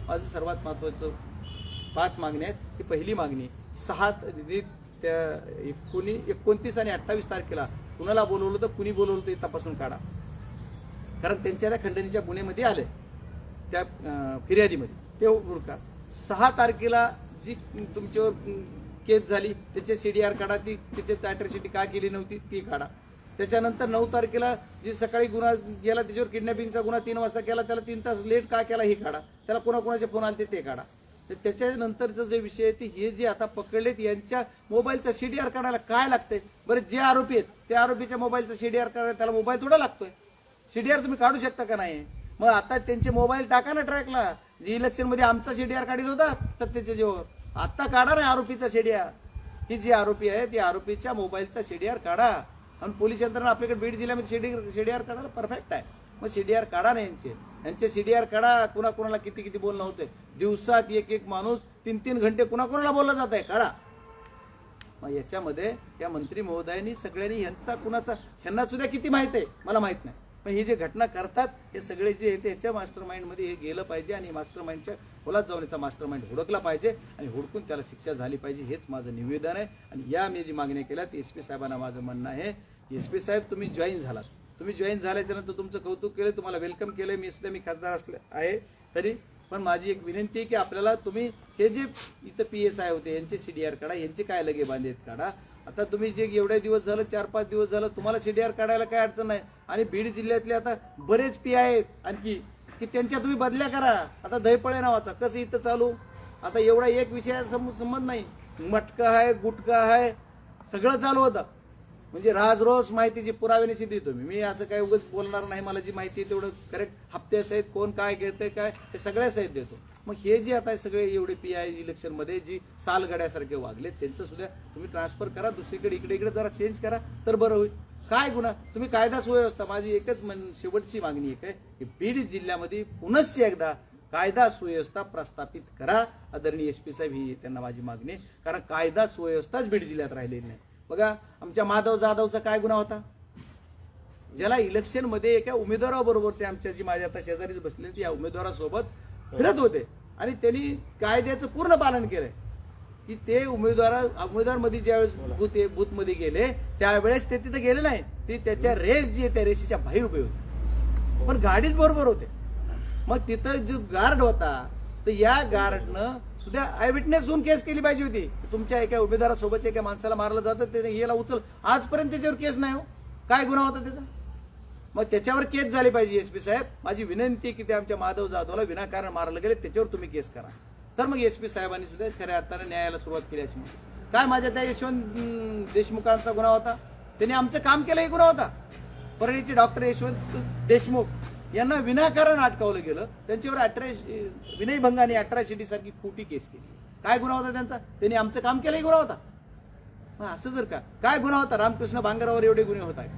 माझं सर्वात महत्त्वाचं 5 मागण्या आहेत. ही पहिली मागणी 6 त्या कोणी 29 आणि 28 तारखेला कुणाला बोलवलं तर कुणी बोलवलं ते तपासून काढा, कारण त्यांच्या त्या खंडणीच्या गुन्ह्यामध्ये आले त्या फिर्यादीमध्ये ते हुडका. 6 तारखेला जी तुमच्यावर केस झाली त्याचे CDR काढा, ती त्याच्यात अॅट्रॉसिटी का केली नव्हती ती काढा. त्याच्यानंतर 9 तारखेला जी सकाळी गुन्हा गेला त्याच्यावर किडनॅपिंगचा गुन्हा 3 वाजता केला, त्याला 3 तास लेट का केला हे काढा, त्याला कोणाकोणाचे फोन आले ते काढा. तर त्याच्यानंतरचं जे विषय आहे ते हे जे आता पकडलेत यांच्या मोबाईलचा CDR काढायला काय लागतंय बरं? जे आरोपी आहेत त्या आरोपीच्या मोबाईलचा CDR काढायला त्याला मोबाईल थोडा लागतोय, CDR तुम्ही काढू शकता का नाही? मग आता त्यांचे मोबाईल टाका ना ट्रॅकला. इलेक्शन मध्ये आमचा CDR काढीत होता सत्तेच्या जेव्हा, आता काढा ना आरोपीचा CDR. ही जी आरोपी आहे ती आरोपीच्या मोबाईलचा CDR काढा. आणि पोलीस यंत्रणा आपल्याकडे बीड जिल्ह्यामध्ये CDR काढायला परफेक्ट आहे. मग CDR काढा ना यांचे CDR काढा. कुणाकुणाला किती किती बोलणं होतंय, दिवसात एक माणूस 3 घंटे कुणाकुणाला बोलला जात आहे, काढा. मग याच्यामध्ये या मंत्री महोदयांनी सगळ्यांनी ह्यांना सुद्धा किती माहित आहे मला माहित नाही, पण हे जे घटना करतात हे सगळे जे आहे त्याच्या मास्टर माइंडमध्ये हे गेलं पाहिजे आणि मास्टर माइंडच्या खोलात जाऊन याचा मास्टर माइंड हुडकला पाहिजे आणि हुडकून त्याला शिक्षा झाली पाहिजे. हेच माझं निवेदन आहे. आणि या मी जी मागणी केल्या SP साहेबांना माझं म्हणणं आहे, SP साहेब तुम्ही जॉईन झालात, तुम्ही जॉईन झाल्याच्या नंतर तुमचं कौतुक केलं, तुम्हाला वेलकम केलं. मी खासदार असले आहे तरी पण माझी एक विनंती आहे की आपल्याला तुम्ही हे जे इथं PSI होते यांचे CDR काढा, यांचे काय लगे बांधेत काढा. आता तुम्ही जे एवढे दिवस झालं 4-5 दिवस झालं तुम्हाला CDR काढायला काय अडचण नाही. आणि बीड जिल्ह्यातले आता बरेच PI आहेत आणखी की त्यांच्या तुम्ही बदल्या करा. आता दहीपळे नावाचा कसं इथं चालू, आता एवढा एक विषय संबंध नाही, मटका आहे गुटखा आहे सगळं चालू होतं. म्हणजे राजरोस माहितीची पुराव्याने देतो मी असं काही उगाच बोलणार नाही. मला जी माहिती आहे तेवढं करेक्ट हप्त्यासहित कोण काय घेतंय काय हे सगळ्या सहित देतो. मग हे जे आता सगळे एवढे PI इलेक्शनमध्ये जी सालगड्यासारखे वागले त्यांचं सुद्धा तुम्ही ट्रान्सफर करा दुसरीकडे, इकडे जरा चेंज करा तर बरं होईल. काय गुन्हा तुम्ही कायदा सुव्यवस्था, माझी एकच शेवटची मागणी आहे की बीड जिल्ह्यामध्ये पुनश्च एकदा कायदा सुव्यवस्था प्रस्थापित करा. आदरणीय SP साहेब ही त्यांना माझी मागणी आहे, कारण कायदा सुव्यवस्थाच बीड जिल्ह्यात राहिलेली नाही. बघा आमच्या माधव जाधवचा काय गुन्हा होता, ज्याला इलेक्शन मध्ये एका उमेदवाराबरोबर ते आमच्या जी माझ्या आता शेजारीच बसले या उमेदवारासोबत फिरत होते आणि त्यांनी कायद्याचं पूर्ण पालन केलंय की ते उमेदवार मध्ये ज्यावेळेस बूथ मध्ये गेले त्यावेळेस ते तिथे गेले नाही, ते त्याच्या रेस जी आहे त्या रेषेच्या बाहेर उभे होते पण गाडीच बरोबर होते. मग तिथं जो गार्ड होता तर या गार्डनं सुद्धा आय विटनेस होऊन केस केली पाहिजे होती. तुमच्या एका उमेदवारासोबतच्या एका माणसाला मारलं जातं ते याला उचल, आजपर्यंत त्याच्यावर केस नाही हो. काय गुन्हा होता त्याचा? मग त्याच्यावर केस झाली पाहिजे. SP साहेब माझी विनंती की ते आमच्या माधव जाधवला विनाकारण मारलं गेले त्याच्यावर तुम्ही केस करा. तर मग SP साहेबांनी सुद्धा खऱ्या अर्थाने न्यायाला सुरुवात केली अशी म्हणते. काय माझ्या त्या यशवंत देशमुखांचा गुन्हा होता, त्यांनी आमचं काम केलं हे गुन्हा होता. परळीचे डॉक्टर यशवंत देशमुख यांना विनाकारण अटकावलं गेलं, त्यांच्यावर विनयभंग आणि अॅट्रॉसिटी सारखी खोटी केस केली. काय गुन्हा होता त्यांचा? त्यांनी आमचं काम केलं हे गुन्हा होता. असं जर का काय गुन्हा होता? रामकृष्ण भांगरावर एवढे गुन्हे होत आहेत.